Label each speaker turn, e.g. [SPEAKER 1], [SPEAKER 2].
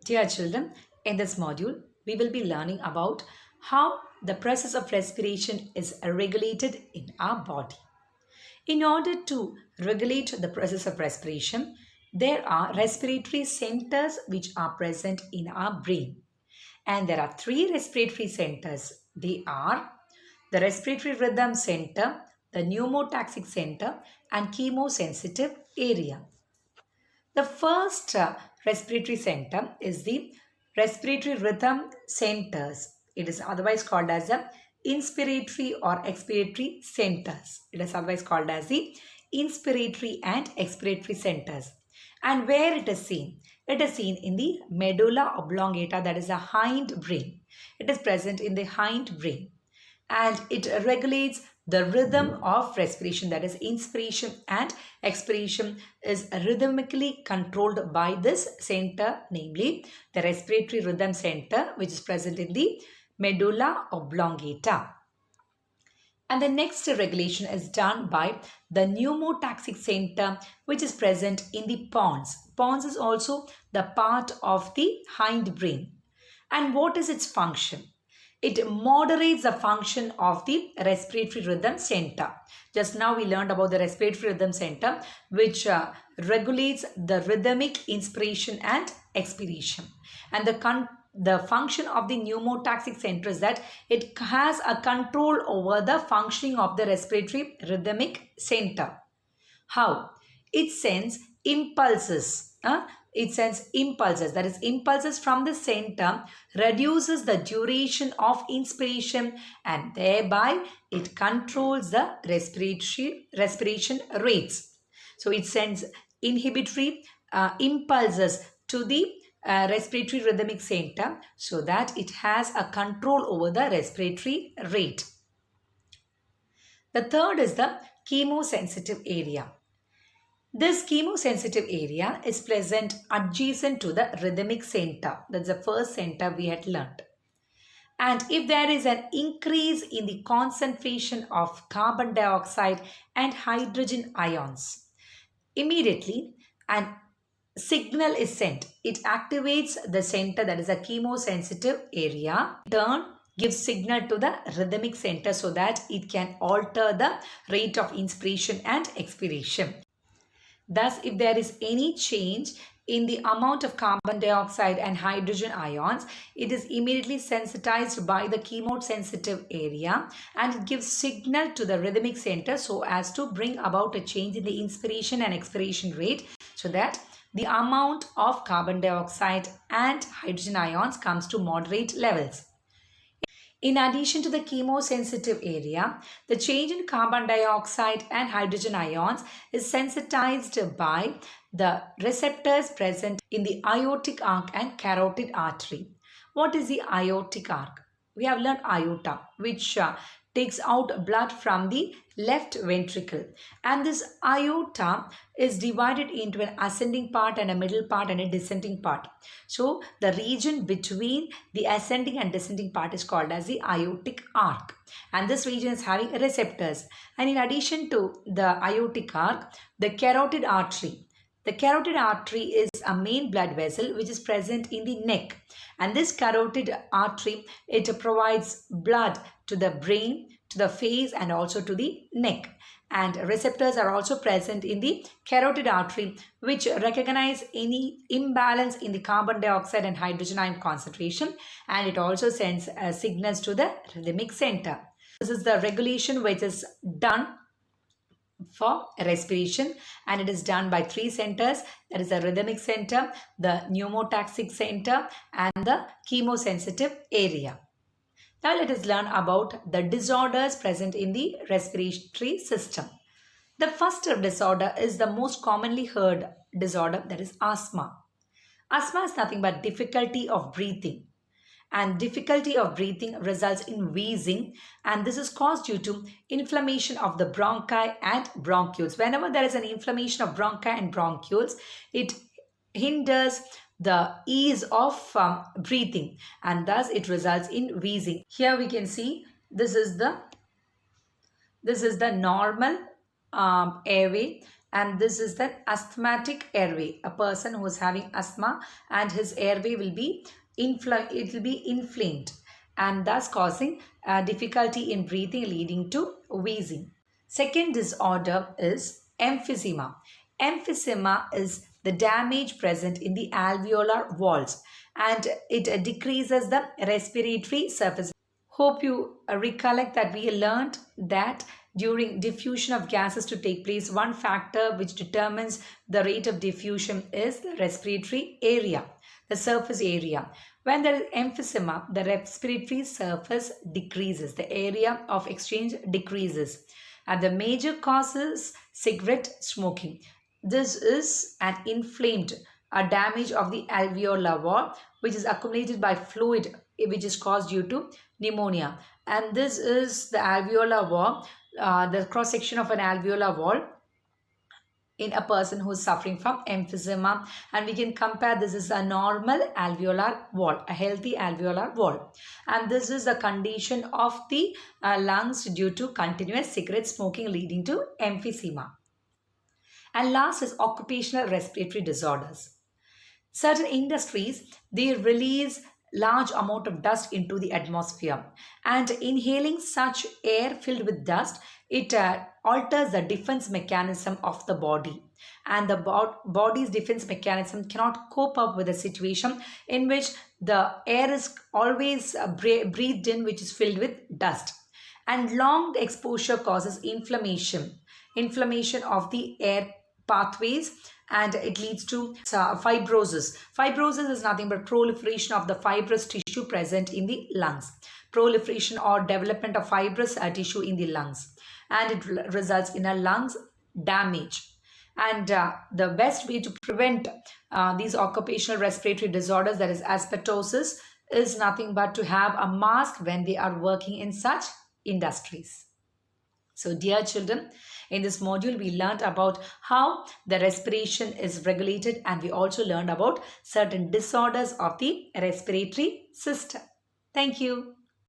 [SPEAKER 1] Dear children, in this module, we will be learning about how the process of respiration is regulated in our body. In order to regulate the process of respiration, there are respiratory centers which are present in our brain. And there are three respiratory centers. They are the Respiratory Rhythm Center, the Pneumotaxic Center, and Chemosensitive Area. The first respiratory center is the respiratory rhythm centers. It is otherwise called as the inspiratory or expiratory centers. It is otherwise called as the inspiratory and expiratory centers. And where it is seen? It is seen in the medulla oblongata, that is the hind brain. It is present in the hind brain and it regulates the rhythm of respiration, that is inspiration and expiration is rhythmically controlled by this center, namely the respiratory rhythm center, which is present in the medulla oblongata. And the next regulation is done by the pneumotaxic center, which is present in the pons. Pons is also the part of the hind brain. And what is its function? It moderates the function of the respiratory rhythm center. Just now we learned about the respiratory rhythm center, which regulates the rhythmic inspiration and expiration. And the function of the pneumotaxic center is that it has a control over the functioning of the respiratory rhythmic center. How? It sends impulses. It sends impulses, that is impulses from the center, reduces the duration of inspiration and thereby it controls the respiration rates. So it sends inhibitory impulses to the respiratory rhythmic center so that it has a control over the respiratory rate. The third is the chemosensitive area. This chemosensitive area is present adjacent to the rhythmic center. That's the first center we had learned. And if there is an increase in the concentration of carbon dioxide and hydrogen ions, immediately an signal is sent. It activates the center, that is a chemosensitive area. In turn, gives signal to the rhythmic center so that it can alter the rate of inspiration and expiration. Thus, if there is any change in the amount of carbon dioxide and hydrogen ions, it is immediately sensitized by the chemosensitive area and it gives signal to the rhythmic center so as to bring about a change in the inspiration and expiration rate so that the amount of carbon dioxide and hydrogen ions comes to moderate levels. In addition to the chemosensitive area, the change in carbon dioxide and hydrogen ions is sensitized by the receptors present in the aortic arc and carotid artery. What is the aortic arc? We have learned aorta, which takes out blood from the left ventricle, and this aorta is divided into an ascending part and a middle part and a descending part. So the region between the ascending and descending part is called as the aortic arc, and this region is having receptors. And in addition to the aortic arc, the carotid artery. The carotid artery is a main blood vessel which is present in the neck, and this carotid artery, it provides blood to the brain, to the face and also to the neck. And receptors are also present in the carotid artery which recognize any imbalance in the carbon dioxide and hydrogen ion concentration, and it also sends signals to the rhythmic center. This is the regulation which is done for respiration, and it is done by three centers, that is the rhythmic center, the pneumotaxic center and the chemosensitive area. Now let us learn about the disorders present in the respiratory system. The first disorder is the most commonly heard disorder, that is asthma. Asthma is nothing but difficulty of breathing, and difficulty of breathing results in wheezing, and this is caused due to inflammation of the bronchi and bronchioles. Whenever there is an inflammation of bronchi and bronchioles, it hinders the ease of breathing, and thus it results in wheezing. Here we can see this is the normal airway, and this is the asthmatic airway. A person who is having asthma and his airway will be inflamed and thus causing difficulty in breathing, leading to wheezing. Second disorder is emphysema. Emphysema is the damage present in the alveolar walls and it decreases the respiratory surface. Hope you recollect that we learned that during diffusion of gases to take place, one factor which determines the rate of diffusion is the respiratory area, the surface area. When there is emphysema, the respiratory surface decreases, the area of exchange decreases. And the major cause is cigarette smoking. This is an inflamed a damage of the alveolar wall which is accumulated by fluid which is caused due to pneumonia. And this is the alveolar wall, the cross section of an alveolar wall in a person who is suffering from emphysema, and we can compare this is a normal alveolar wall, a healthy alveolar wall, and this is the condition of the lungs due to continuous cigarette smoking leading to emphysema. And last is occupational respiratory disorders. Certain industries, they release large amount of dust into the atmosphere, and inhaling such air filled with dust, it alters the defense mechanism of the body, and the body's defense mechanism cannot cope up with a situation in which the air is always breathed in which is filled with dust. And long exposure causes inflammation of the air pathways, and it leads to fibrosis. Fibrosis is nothing but proliferation of the fibrous tissue present in the lungs. Proliferation or development of fibrous tissue in the lungs, and it results in a lungs damage. And the best way to prevent these occupational respiratory disorders, that is asbestosis, is nothing but to have a mask when they are working in such industries. So dear children, in this module we learned about how the respiration is regulated, and we also learned about certain disorders of the respiratory system. Thank you.